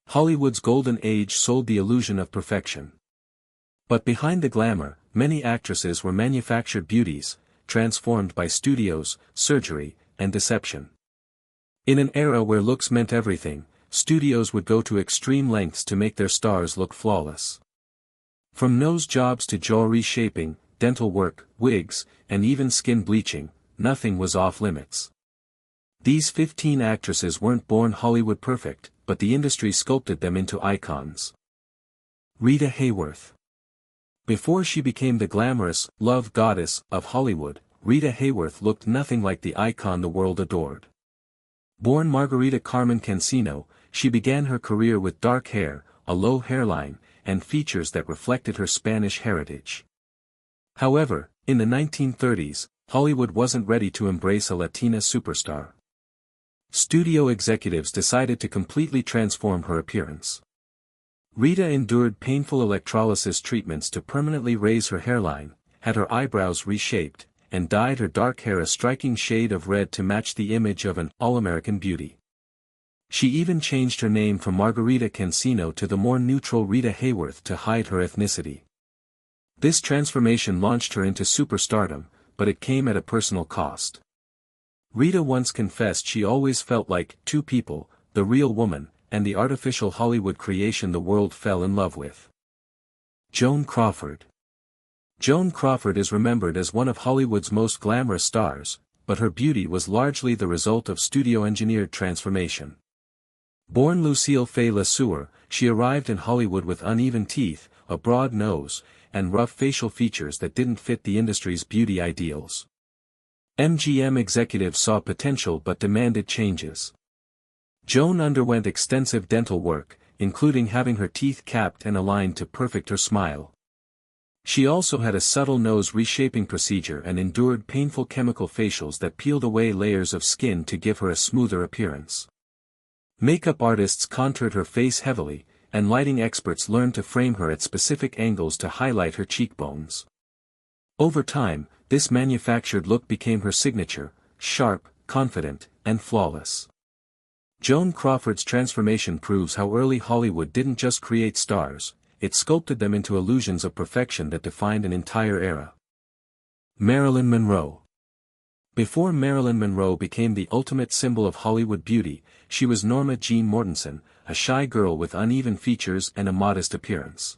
Hollywood's golden age sold the illusion of perfection. But behind the glamour, many actresses were manufactured beauties, transformed by studios, surgery, and deception. In an era where looks meant everything, studios would go to extreme lengths to make their stars look flawless. From nose jobs to jaw reshaping, dental work, wigs, and even skin bleaching, nothing was off limits. These 15 actresses weren't born Hollywood perfect, but the industry sculpted them into icons. Rita Hayworth. Before she became the glamorous, love goddess of Hollywood, Rita Hayworth looked nothing like the icon the world adored. Born Margarita Carmen Cancino, she began her career with dark hair, a low hairline, and features that reflected her Spanish heritage. However, in the 1930s, Hollywood wasn't ready to embrace a Latina superstar. Studio executives decided to completely transform her appearance. Rita endured painful electrolysis treatments to permanently raise her hairline, had her eyebrows reshaped, and dyed her dark hair a striking shade of red to match the image of an all-American beauty. She even changed her name from Margarita Cancino to the more neutral Rita Hayworth to hide her ethnicity. This transformation launched her into superstardom, but it came at a personal cost. Rita once confessed she always felt like two people, the real woman, and the artificial Hollywood creation the world fell in love with. Joan Crawford. Joan Crawford is remembered as one of Hollywood's most glamorous stars, but her beauty was largely the result of studio-engineered transformation. Born Lucille Fay LeSueur, she arrived in Hollywood with uneven teeth, a broad nose, and rough facial features that didn't fit the industry's beauty ideals. MGM executives saw potential but demanded changes. Joan underwent extensive dental work, including having her teeth capped and aligned to perfect her smile. She also had a subtle nose reshaping procedure and endured painful chemical facials that peeled away layers of skin to give her a smoother appearance. Makeup artists contoured her face heavily, and lighting experts learned to frame her at specific angles to highlight her cheekbones. Over time, this manufactured look became her signature, sharp, confident, and flawless. Joan Crawford's transformation proves how early Hollywood didn't just create stars, it sculpted them into illusions of perfection that defined an entire era. Marilyn Monroe. Before Marilyn Monroe became the ultimate symbol of Hollywood beauty, she was Norma Jean Mortensen, a shy girl with uneven features and a modest appearance.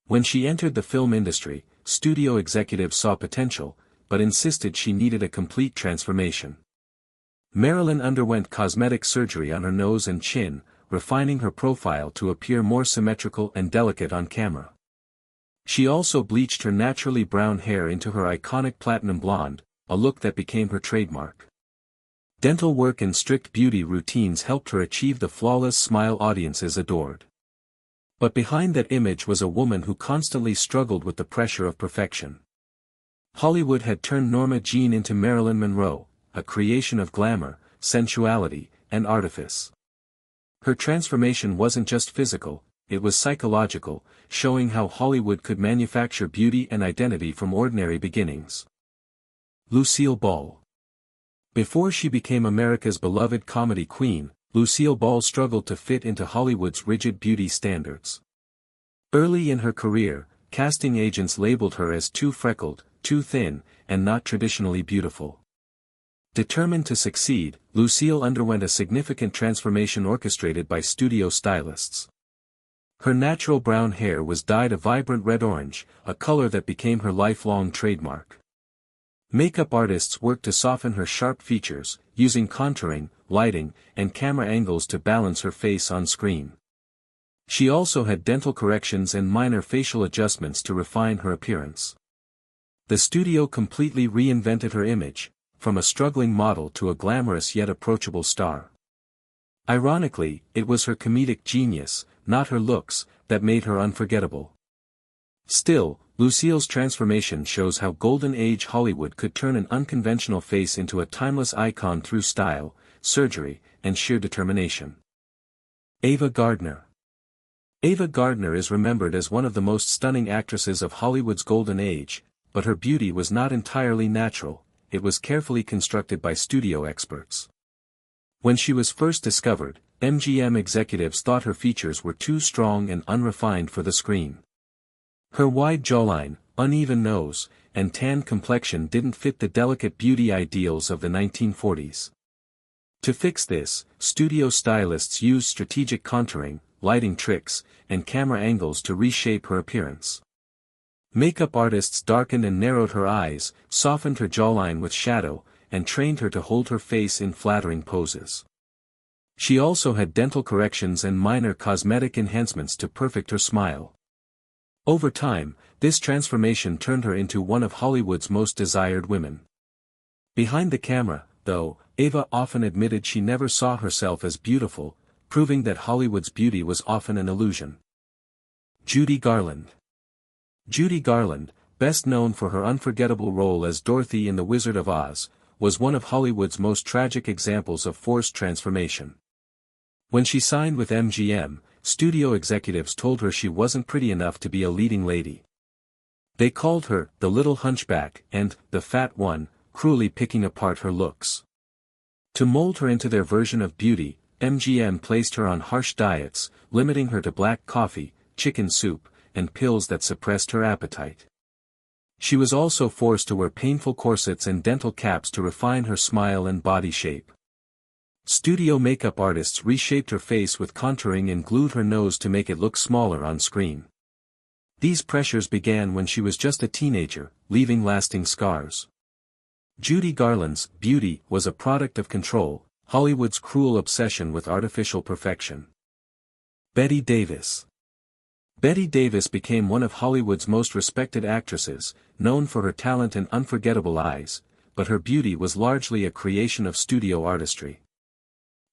When she entered the film industry, studio executives saw potential, but insisted she needed a complete transformation. Marilyn underwent cosmetic surgery on her nose and chin, refining her profile to appear more symmetrical and delicate on camera. She also bleached her naturally brown hair into her iconic platinum blonde, a look that became her trademark. Dental work and strict beauty routines helped her achieve the flawless smile audiences adored. But behind that image was a woman who constantly struggled with the pressure of perfection. Hollywood had turned Norma Jean into Marilyn Monroe, a creation of glamour, sensuality, and artifice. Her transformation wasn't just physical, it was psychological, showing how Hollywood could manufacture beauty and identity from ordinary beginnings. Lucille Ball. Before she became America's beloved comedy queen, Lucille Ball struggled to fit into Hollywood's rigid beauty standards. Early in her career, casting agents labeled her as too freckled, too thin, and not traditionally beautiful. Determined to succeed, Lucille underwent a significant transformation orchestrated by studio stylists. Her natural brown hair was dyed a vibrant red-orange, a color that became her lifelong trademark. Makeup artists worked to soften her sharp features, using contouring, lighting, and camera angles to balance her face on screen. She also had dental corrections and minor facial adjustments to refine her appearance. The studio completely reinvented her image, from a struggling model to a glamorous yet approachable star. Ironically, it was her comedic genius, not her looks, that made her unforgettable. Still, Lucille's transformation shows how Golden Age Hollywood could turn an unconventional face into a timeless icon through style, surgery, and sheer determination. Ava Gardner. Ava Gardner is remembered as one of the most stunning actresses of Hollywood's Golden Age, but her beauty was not entirely natural, it was carefully constructed by studio experts. When she was first discovered, MGM executives thought her features were too strong and unrefined for the screen. Her wide jawline, uneven nose, and tan complexion didn't fit the delicate beauty ideals of the 1940s. To fix this, studio stylists used strategic contouring, lighting tricks, and camera angles to reshape her appearance. Makeup artists darkened and narrowed her eyes, softened her jawline with shadow, and trained her to hold her face in flattering poses. She also had dental corrections and minor cosmetic enhancements to perfect her smile. Over time, this transformation turned her into one of Hollywood's most desired women. Behind the camera, though, Ava often admitted she never saw herself as beautiful, proving that Hollywood's beauty was often an illusion. Judy Garland. Judy Garland, best known for her unforgettable role as Dorothy in The Wizard of Oz, was one of Hollywood's most tragic examples of forced transformation. When she signed with MGM, studio executives told her she wasn't pretty enough to be a leading lady. They called her the Little Hunchback and the Fat One, cruelly picking apart her looks. To mold her into their version of beauty, MGM placed her on harsh diets, limiting her to black coffee, chicken soup, and pills that suppressed her appetite. She was also forced to wear painful corsets and dental caps to refine her smile and body shape. Studio makeup artists reshaped her face with contouring and glued her nose to make it look smaller on screen. These pressures began when she was just a teenager, leaving lasting scars. Judy Garland's beauty was a product of control, Hollywood's cruel obsession with artificial perfection. Bette Davis. Bette Davis became one of Hollywood's most respected actresses, known for her talent and unforgettable eyes, but her beauty was largely a creation of studio artistry.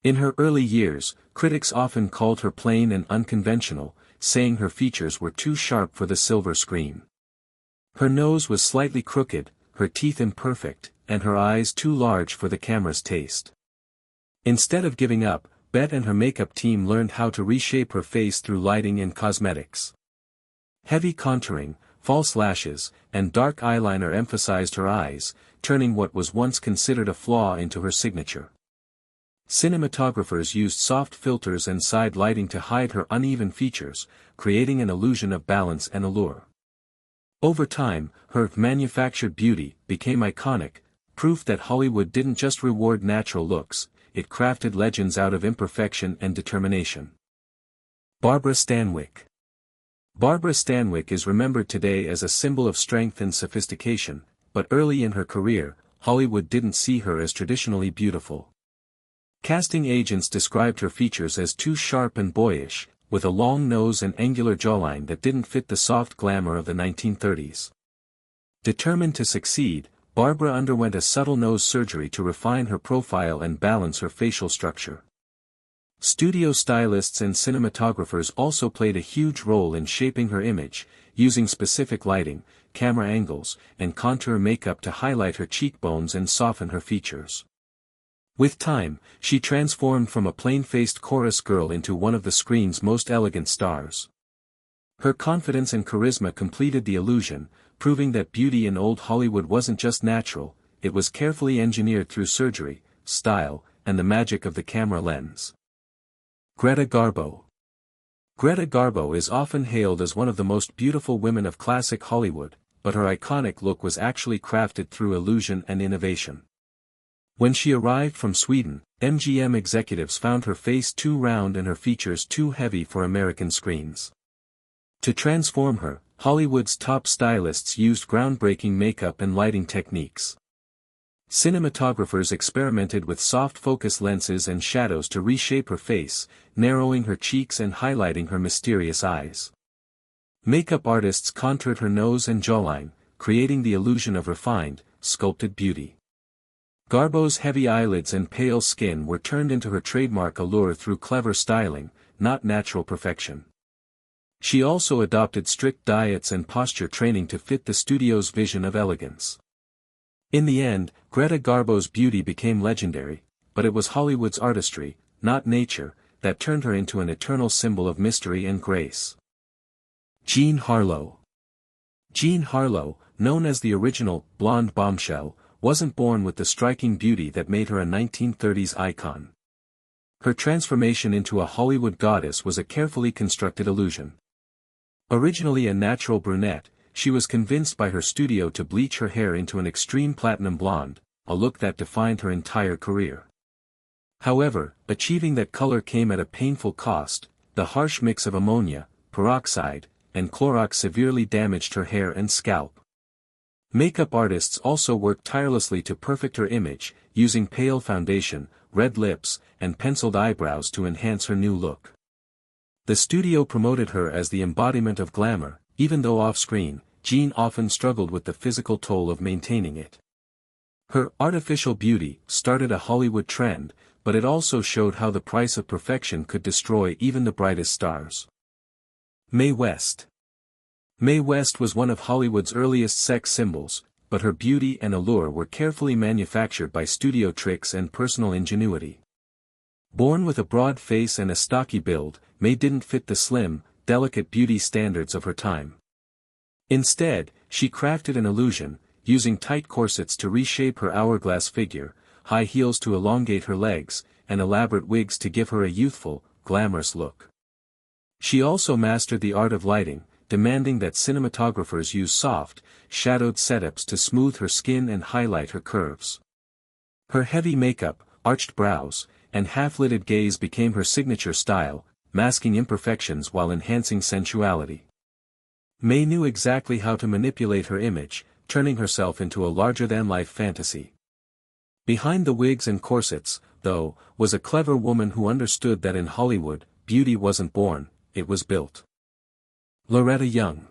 In her early years, critics often called her plain and unconventional, saying her features were too sharp for the silver screen. Her nose was slightly crooked, her teeth imperfect, and her eyes too large for the camera's taste. Instead of giving up, Bette and her makeup team learned how to reshape her face through lighting and cosmetics. Heavy contouring, false lashes, and dark eyeliner emphasized her eyes, turning what was once considered a flaw into her signature. Cinematographers used soft filters and side lighting to hide her uneven features, creating an illusion of balance and allure. Over time, her manufactured beauty became iconic, proof that Hollywood didn't just reward natural looks, it crafted legends out of imperfection and determination. Barbara Stanwyck. Barbara Stanwyck is remembered today as a symbol of strength and sophistication, but early in her career, Hollywood didn't see her as traditionally beautiful. Casting agents described her features as too sharp and boyish, with a long nose and angular jawline that didn't fit the soft glamour of the 1930s. Determined to succeed, Barbara underwent a subtle nose surgery to refine her profile and balance her facial structure. Studio stylists and cinematographers also played a huge role in shaping her image, using specific lighting, camera angles, and contour makeup to highlight her cheekbones and soften her features. With time, she transformed from a plain-faced chorus girl into one of the screen's most elegant stars. Her confidence and charisma completed the illusion, proving that beauty in old Hollywood wasn't just natural, it was carefully engineered through surgery, style, and the magic of the camera lens. Greta Garbo. Greta Garbo is often hailed as one of the most beautiful women of classic Hollywood, but her iconic look was actually crafted through illusion and innovation. When she arrived from Sweden, MGM executives found her face too round and her features too heavy for American screens. To transform her, Hollywood's top stylists used groundbreaking makeup and lighting techniques. Cinematographers experimented with soft focus lenses and shadows to reshape her face, narrowing her cheeks and highlighting her mysterious eyes. Makeup artists contoured her nose and jawline, creating the illusion of refined, sculpted beauty. Garbo's heavy eyelids and pale skin were turned into her trademark allure through clever styling, not natural perfection. She also adopted strict diets and posture training to fit the studio's vision of elegance. In the end, Greta Garbo's beauty became legendary, but it was Hollywood's artistry, not nature, that turned her into an eternal symbol of mystery and grace. Jean Harlow. Jean Harlow, known as the original blonde bombshell, wasn't born with the striking beauty that made her a 1930s icon. Her transformation into a Hollywood goddess was a carefully constructed illusion. Originally a natural brunette, she was convinced by her studio to bleach her hair into an extreme platinum blonde, a look that defined her entire career. However, achieving that color came at a painful cost. The harsh mix of ammonia, peroxide, and Clorox severely damaged her hair and scalp. Makeup artists also worked tirelessly to perfect her image, using pale foundation, red lips, and penciled eyebrows to enhance her new look. The studio promoted her as the embodiment of glamour, even though off-screen, Jean often struggled with the physical toll of maintaining it. Her artificial beauty started a Hollywood trend, but it also showed how the price of perfection could destroy even the brightest stars. Mae West. Mae West was one of Hollywood's earliest sex symbols, but her beauty and allure were carefully manufactured by studio tricks and personal ingenuity. Born with a broad face and a stocky build, Mae didn't fit the slim, delicate beauty standards of her time. Instead, she crafted an illusion, using tight corsets to reshape her hourglass figure, high heels to elongate her legs, and elaborate wigs to give her a youthful, glamorous look. She also mastered the art of lighting, demanding that cinematographers use soft, shadowed setups to smooth her skin and highlight her curves. Her heavy makeup, arched brows, and half-lidded gaze became her signature style, masking imperfections while enhancing sensuality. Mae knew exactly how to manipulate her image, turning herself into a larger-than-life fantasy. Behind the wigs and corsets, though, was a clever woman who understood that in Hollywood, beauty wasn't born, it was built. Loretta Young.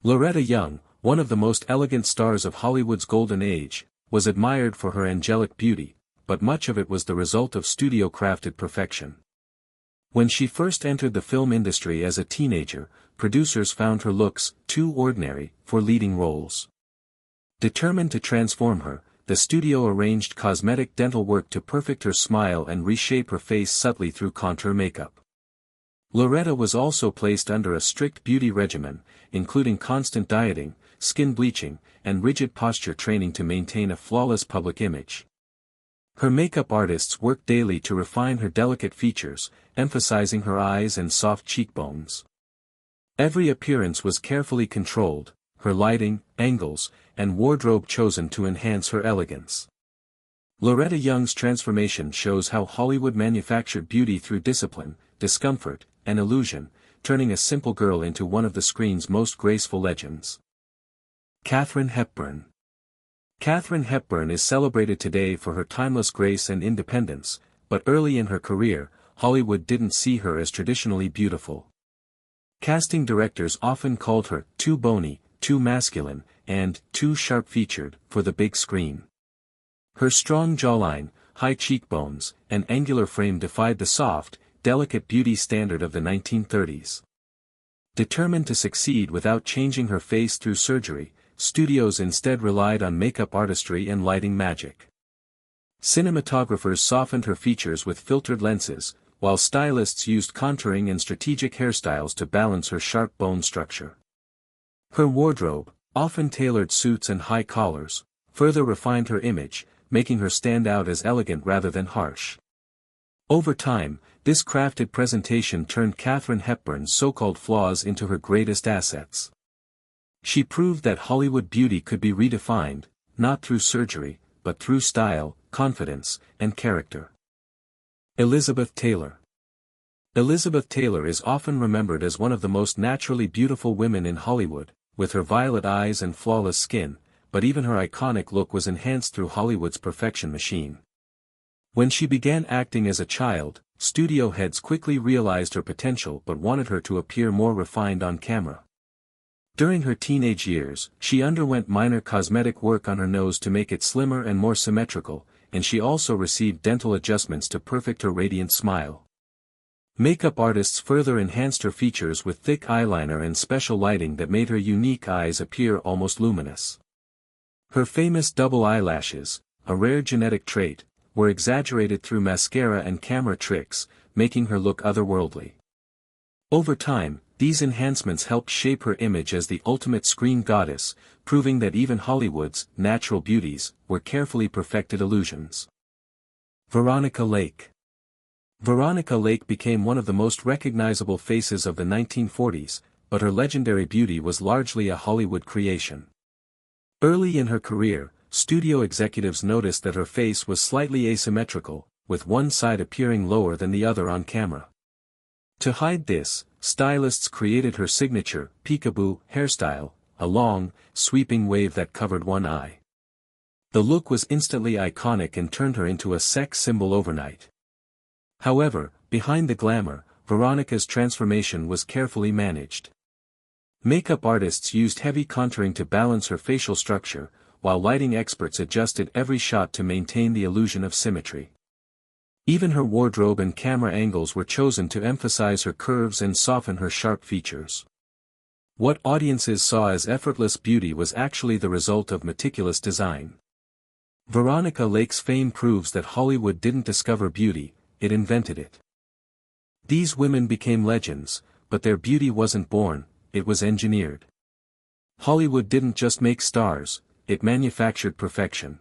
Loretta Young, one of the most elegant stars of Hollywood's golden age, was admired for her angelic beauty, but much of it was the result of studio-crafted perfection. When she first entered the film industry as a teenager, producers found her looks too ordinary for leading roles. Determined to transform her, the studio arranged cosmetic dental work to perfect her smile and reshape her face subtly through contour makeup. Loretta was also placed under a strict beauty regimen, including constant dieting, skin bleaching, and rigid posture training to maintain a flawless public image. Her makeup artists worked daily to refine her delicate features, emphasizing her eyes and soft cheekbones. Every appearance was carefully controlled, her lighting, angles, and wardrobe chosen to enhance her elegance. Loretta Young's transformation shows how Hollywood manufactured beauty through discipline, discomfort, and illusion, turning a simple girl into one of the screen's most graceful legends. Katharine Hepburn. Katharine Hepburn is celebrated today for her timeless grace and independence, but early in her career, Hollywood didn't see her as traditionally beautiful. Casting directors often called her too bony, too masculine, and too sharp-featured for the big screen. Her strong jawline, high cheekbones, and angular frame defied the soft, delicate beauty standard of the 1930s. Determined to succeed without changing her face through surgery, studios instead relied on makeup artistry and lighting magic. Cinematographers softened her features with filtered lenses, while stylists used contouring and strategic hairstyles to balance her sharp bone structure. Her wardrobe, often tailored suits and high collars, further refined her image, making her stand out as elegant rather than harsh. Over time, this crafted presentation turned Katharine Hepburn's so-called flaws into her greatest assets. She proved that Hollywood beauty could be redefined, not through surgery, but through style, confidence, and character. Elizabeth Taylor. Elizabeth Taylor is often remembered as one of the most naturally beautiful women in Hollywood, with her violet eyes and flawless skin, but even her iconic look was enhanced through Hollywood's perfection machine. When she began acting as a child, studio heads quickly realized her potential but wanted her to appear more refined on camera. During her teenage years, she underwent minor cosmetic work on her nose to make it slimmer and more symmetrical, and she also received dental adjustments to perfect her radiant smile. Makeup artists further enhanced her features with thick eyeliner and special lighting that made her unique eyes appear almost luminous. Her famous double eyelashes, a rare genetic trait, were exaggerated through mascara and camera tricks, making her look otherworldly. Over time, these enhancements helped shape her image as the ultimate screen goddess, proving that even Hollywood's natural beauties were carefully perfected illusions. Veronica Lake. Veronica Lake became one of the most recognizable faces of the 1940s, but her legendary beauty was largely a Hollywood creation. Early in her career, studio executives noticed that her face was slightly asymmetrical, with one side appearing lower than the other on camera. To hide this, stylists created her signature, peekaboo, hairstyle, a long, sweeping wave that covered one eye. The look was instantly iconic and turned her into a sex symbol overnight. However, behind the glamour, Veronica's transformation was carefully managed. Makeup artists used heavy contouring to balance her facial structure, while lighting experts adjusted every shot to maintain the illusion of symmetry. Even her wardrobe and camera angles were chosen to emphasize her curves and soften her sharp features. What audiences saw as effortless beauty was actually the result of meticulous design. Veronica Lake's fame proves that Hollywood didn't discover beauty, it invented it. These women became legends, but their beauty wasn't born, it was engineered. Hollywood didn't just make stars, it manufactured perfection.